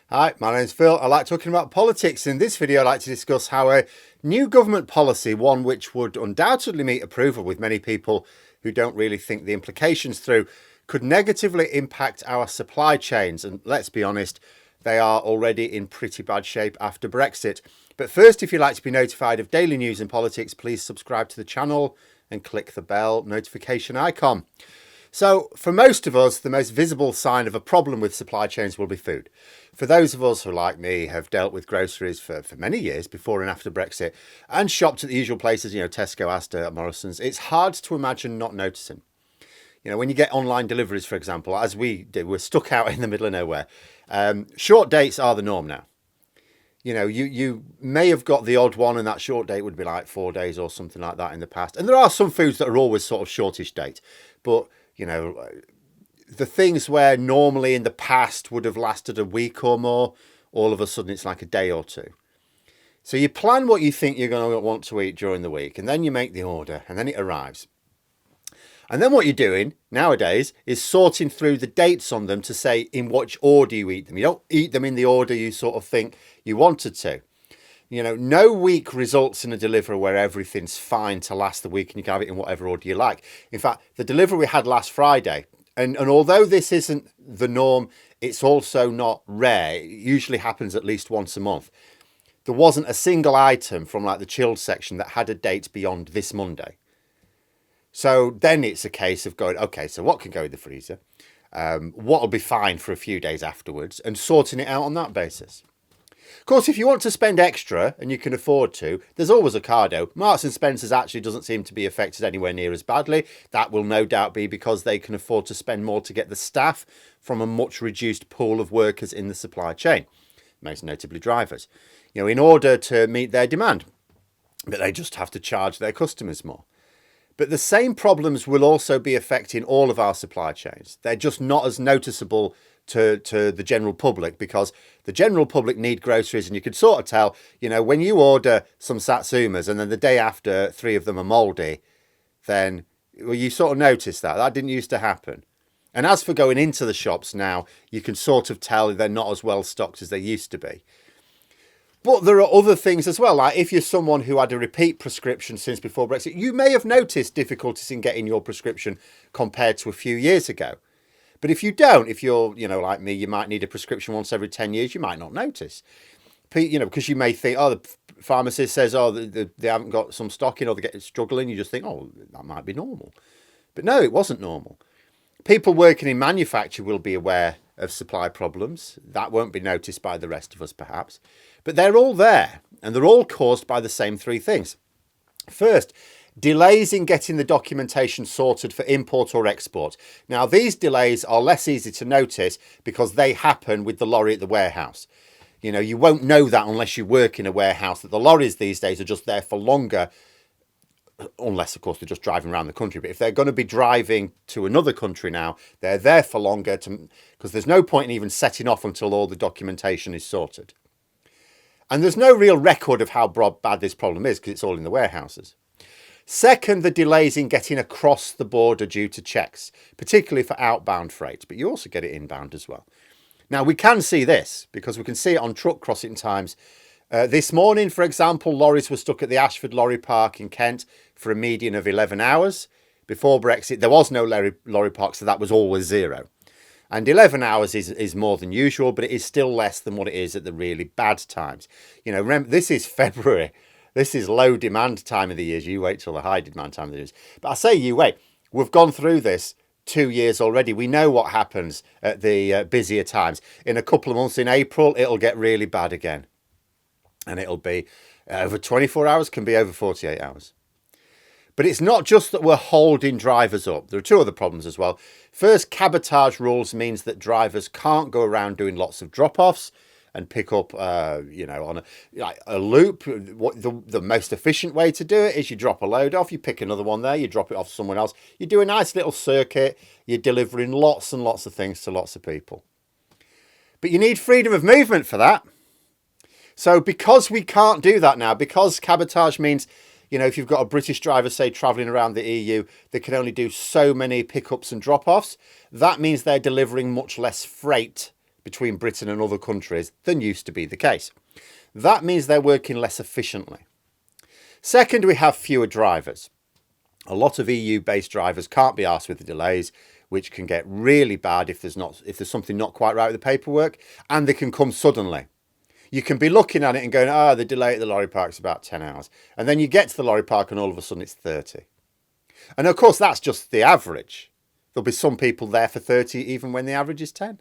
Hi, my name's Phil. I like talking about politics. In this video, I'd like to discuss how a new government policy, one which would undoubtedly meet approval with many people who don't really think the implications through, could negatively impact our supply chains. And let's be honest, they are already in pretty bad shape after Brexit. But first, if you'd like to be notified of daily news in politics, please subscribe to the channel and click the bell notification icon. So, for most of us, the most visible sign of a problem with supply chains will be food. For those of us who, like me, have dealt with groceries for many years before and after Brexit and shopped at the usual places, Tesco, Asda, Morrison's, it's hard to imagine not noticing. When you get online deliveries, for example, as we do, we're stuck out in the middle of nowhere. Short dates are the norm now. You may have got the odd one, and that short date would be like 4 days or something like that in the past. And there are some foods that are always sort of shortish date, but the things where normally in the past would have lasted a week or more, all of a sudden it's like a day or two. So you plan what you think you're going to want to eat during the week, and then you make the order, and then it arrives. And then what you're doing nowadays is sorting through the dates on them to say in which order you eat them. You don't eat them in the order you sort of think you wanted to. No week results in a delivery where everything's fine to last the week and you can have it in whatever order you like. In fact, the delivery we had last Friday, and although this isn't the norm, it's also not rare. It usually happens at least once a month. There wasn't a single item from like the chilled section that had a date beyond this Monday. So then it's a case of going, okay, so what can go in the freezer? What will be fine for a few days afterwards, and sorting it out on that basis. Of course, if you want to spend extra and you can afford to, there's always Ocado. Marks and Spencer's actually doesn't seem to be affected anywhere near as badly. That will no doubt be because they can afford to spend more to get the staff from a much reduced pool of workers in the supply chain, most notably drivers, in order to meet their demand. But they just have to charge their customers more. But the same problems will also be affecting all of our supply chains. They're just not as noticeable to the general public, because the general public need groceries, and you can sort of tell, when you order some satsumas and then the day after 3 of them are mouldy, then you sort of notice that didn't used to happen. And as for going into the shops now, you can sort of tell they're not as well stocked as they used to be. But there are other things as well, like if you're someone who had a repeat prescription since before Brexit, you may have noticed difficulties in getting your prescription compared to a few years ago. But if you don't, if you're, like me, you might need a prescription once every 10 years, you might not notice. Because you may think, the pharmacist says, they haven't got some stock in, or they're struggling. You just think, that might be normal. But no, it wasn't normal. People working in manufacture will be aware of supply problems. That won't be noticed by the rest of us, perhaps. But they're all there, and they're all caused by the same 3 things. First, delays in getting the documentation sorted for import or export. Now, these delays are less easy to notice because they happen with the lorry at the warehouse. You won't know that unless you work in a warehouse, that the lorries these days are just there for longer, unless, of course, they're just driving around the country. But if they're going to be driving to another country now, they're there for longer because there's no point in even setting off until all the documentation is sorted. And there's no real record of how bad this problem is because it's all in the warehouses. Second, the delays in getting across the border due to checks, particularly for outbound freight, but you also get it inbound as well. Now, we can see this because we can see it on truck crossing times. This morning, for example, lorries were stuck at the Ashford Lorry Park in Kent for a median of 11 hours. Before Brexit, there was no lorry park, so that was always 0. And 11 hours is more than usual, but it is still less than what it is at the really bad times. Remember, this is February. This is low demand time of the year. You wait till the high demand time of the year. But I say you wait. We've gone through this 2 years already. We know what happens at the busier times. In a couple of months in April, it'll get really bad again. And it'll be over 24 hours, can be over 48 hours. But it's not just that we're holding drivers up. There are 2 other problems as well. First, cabotage rules means that drivers can't go around doing lots of drop-offs and pick up, on a loop. The most efficient way to do it is you drop a load off, you pick another one there, you drop it off someone else. You do a nice little circuit. You're delivering lots and lots of things to lots of people. But you need freedom of movement for that. So because we can't do that now, because cabotage means, if you've got a British driver, say, travelling around the EU, they can only do so many pickups and drop-offs. That means they're delivering much less freight between Britain and other countries than used to be the case. That means they're working less efficiently. Second, we have fewer drivers. A lot of EU-based drivers can't be arsed with the delays, which can get really bad if there's something not quite right with the paperwork, and they can come suddenly. You can be looking at it and going, the delay at the lorry park is about 10 hours. And then you get to the lorry park and all of a sudden it's 30. And of course, that's just the average. There'll be some people there for 30 even when the average is 10.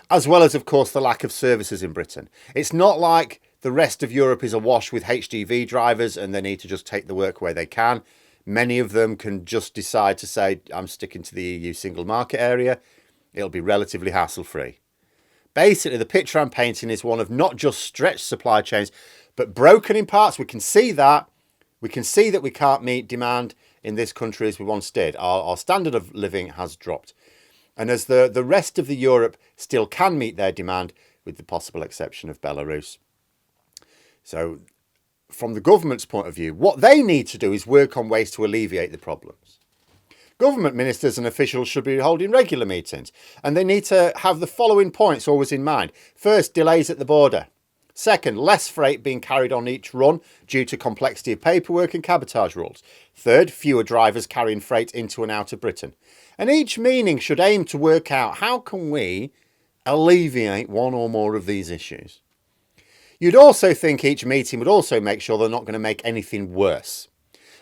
As well as, of course, the lack of services in Britain. It's not like the rest of Europe is awash with HGV drivers and they need to just take the work where they can. Many of them can just decide to say, I'm sticking to the EU single market area. It'll be relatively hassle-free. Basically, the picture I'm painting is one of not just stretched supply chains, but broken in parts. We can see that. We can see that we can't meet demand in this country as we once did. Our standard of living has dropped. And as the rest of the Europe still can meet their demand, with the possible exception of Belarus. So from the government's point of view, what they need to do is work on ways to alleviate the problems. Government ministers and officials should be holding regular meetings, and they need to have the following points always in mind. First, delays at the border. Second, less freight being carried on each run due to complexity of paperwork and cabotage rules. Third, fewer drivers carrying freight into and out of Britain. And each meeting should aim to work out how can we alleviate one or more of these issues. You'd also think each meeting would also make sure they're not going to make anything worse.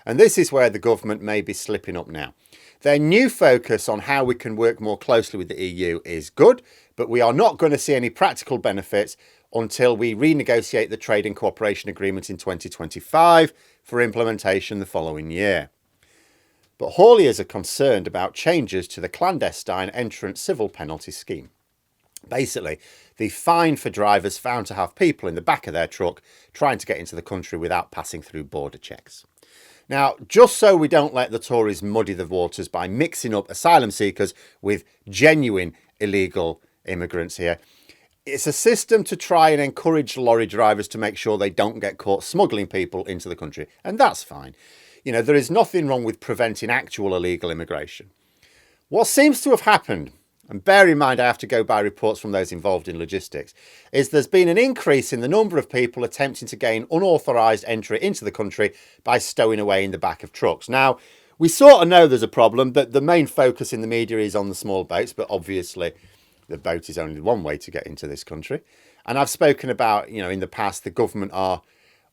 And this is where the government may be slipping up now. Their new focus on how we can work more closely with the EU is good, but we are not going to see any practical benefits until we renegotiate the trade and cooperation agreement in 2025 for implementation the following year. But hauliers are concerned about changes to the clandestine entrant civil penalty scheme. Basically, the fine for drivers found to have people in the back of their truck trying to get into the country without passing through border checks. Now, just so we don't let the Tories muddy the waters by mixing up asylum seekers with genuine illegal immigrants here, it's a system to try and encourage lorry drivers to make sure they don't get caught smuggling people into the country. And that's fine. You know, there is nothing wrong with preventing actual illegal immigration. What seems to have happened, and bear in mind I have to go by reports from those involved in logistics, is there's been an increase in the number of people attempting to gain unauthorised entry into the country by stowing away in the back of trucks. Now, we sort of know there's a problem, but the main focus in the media is on the small boats, but obviously the boat is only one way to get into this country. And I've spoken about, in the past, the government are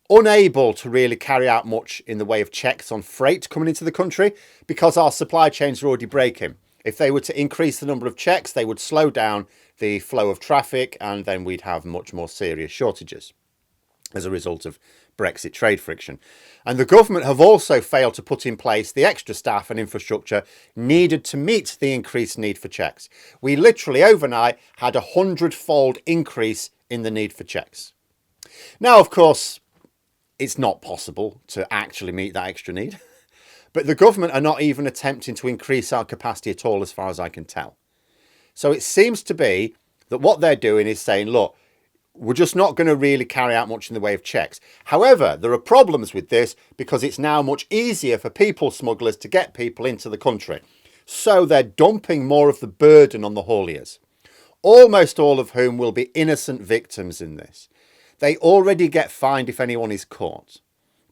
unable to really carry out much in the way of checks on freight coming into the country because our supply chains are already breaking. If they were to increase the number of checks, they would slow down the flow of traffic and then we'd have much more serious shortages as a result of Brexit trade friction. And the government have also failed to put in place the extra staff and infrastructure needed to meet the increased need for checks. We literally overnight had 100-fold increase in the need for checks. Now, of course, it's not possible to actually meet that extra need. But the government are not even attempting to increase our capacity at all, as far as I can tell. So it seems to be that what they're doing is saying, look, we're just not going to really carry out much in the way of checks. However, there are problems with this because it's now much easier for people smugglers to get people into the country. So they're dumping more of the burden on the hauliers, almost all of whom will be innocent victims in this. They already get fined if anyone is caught.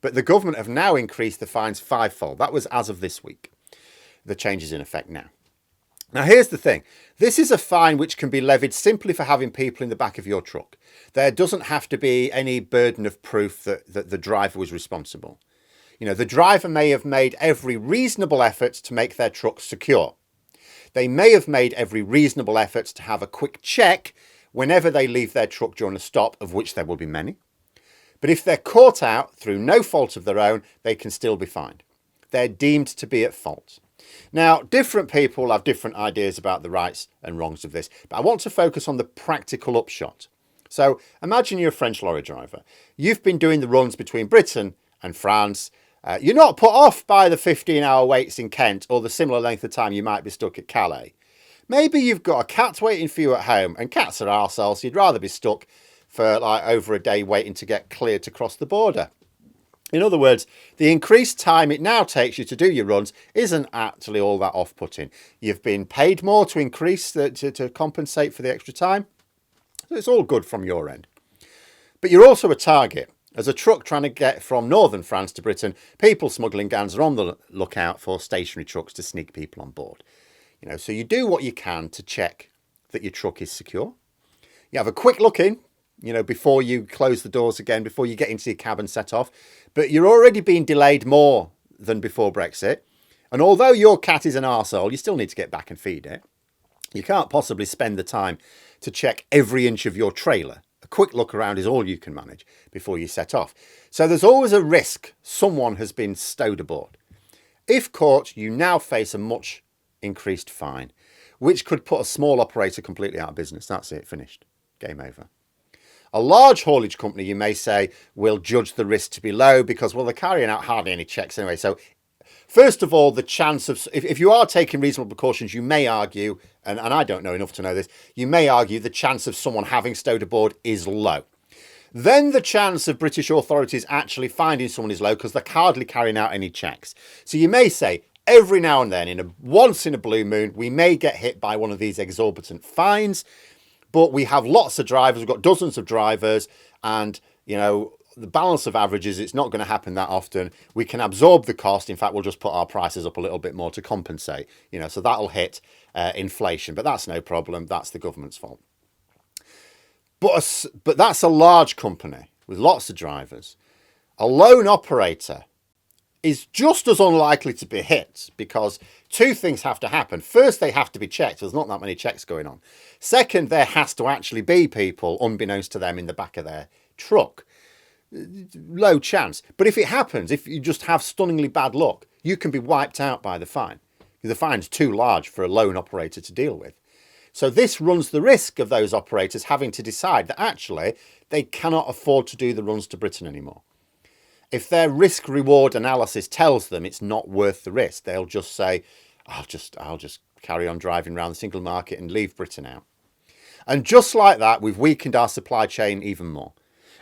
But the government have now increased the fines fivefold. That was as of this week. The change is in effect now. Now, here's the thing. This is a fine which can be levied simply for having people in the back of your truck. There doesn't have to be any burden of proof that the driver was responsible. The driver may have made every reasonable effort to make their truck secure. They may have made every reasonable effort to have a quick check whenever they leave their truck during a stop, of which there will be many. But if they're caught out through no fault of their own, they can still be fined. They're deemed to be at fault. Now, different people have different ideas about the rights and wrongs of this, but I want to focus on the practical upshot. So imagine you're a French lorry driver. You've been doing the runs between Britain and France. You're not put off by the 15-hour waits in Kent or the similar length of time you might be stuck at Calais. Maybe you've got a cat waiting for you at home, and cats are arseholes, so you'd rather be stuck for over a day waiting to get cleared to cross the border. In other words, the increased time it now takes you to do your runs isn't actually all that off-putting. You've been paid more to increase to compensate for the extra time. So it's all good from your end. But you're also a target. As a truck trying to get from northern France to Britain, people smuggling gangs are on the lookout for stationary trucks to sneak people on board. So you do what you can to check that your truck is secure. You have a quick look in, before you close the doors again, before you get into your cab and set off. But you're already being delayed more than before Brexit. And although your cat is an arsehole, you still need to get back and feed it. You can't possibly spend the time to check every inch of your trailer. A quick look around is all you can manage before you set off. So there's always a risk someone has been stowed aboard. If caught, you now face a much increased fine, which could put a small operator completely out of business. That's it, finished. Game over. A large haulage company, you may say, will judge the risk to be low because, well, they're carrying out hardly any checks anyway. So first of all, the chance of, if you are taking reasonable precautions, you may argue, and I don't know enough to know this, you may argue the chance of someone having stowed aboard is low. Then the chance of British authorities actually finding someone is low because they're hardly carrying out any checks. So you may say, every now and then, once in a blue moon, we may get hit by one of these exorbitant fines, but we have lots of drivers, we've got dozens of drivers, and, the balance of averages, it's not going to happen that often. We can absorb the cost. In fact, we'll just put our prices up a little bit more to compensate, so that'll hit inflation, but that's no problem. That's the government's fault. But that's a large company with lots of drivers. A lone operator is just as unlikely to be hit because two things have to happen. First, they have to be checked. There's not that many checks going on. Second, there has to actually be people, unbeknownst to them, in the back of their truck. Low chance. But if it happens, if you just have stunningly bad luck, you can be wiped out by the fine. The fine's too large for a lone operator to deal with. So this runs the risk of those operators having to decide that actually they cannot afford to do the runs to Britain anymore. If their risk-reward analysis tells them it's not worth the risk, they'll just say, I'll just carry on driving around the single market and leave Britain out. And just like that, we've weakened our supply chain even more.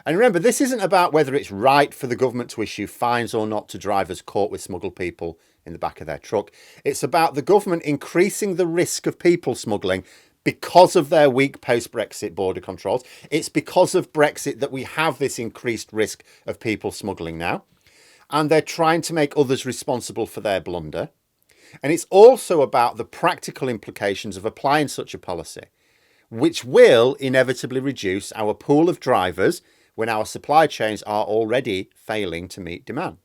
And remember, this isn't about whether it's right for the government to issue fines or not to drivers caught with smuggled people in the back of their truck. It's about the government increasing the risk of people smuggling because of their weak post-Brexit border controls. It's because of Brexit that we have this increased risk of people smuggling now. And they're trying to make others responsible for their blunder. And it's also about the practical implications of applying such a policy, which will inevitably reduce our pool of drivers when our supply chains are already failing to meet demand.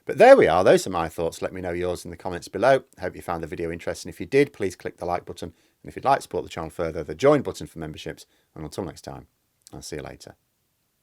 But there we are. Those are my thoughts. Let me know yours in the comments below. Hope you found the video interesting. If you did, please click the like button. And if you'd like to support the channel further, the join button for memberships. And until next time, I'll see you later.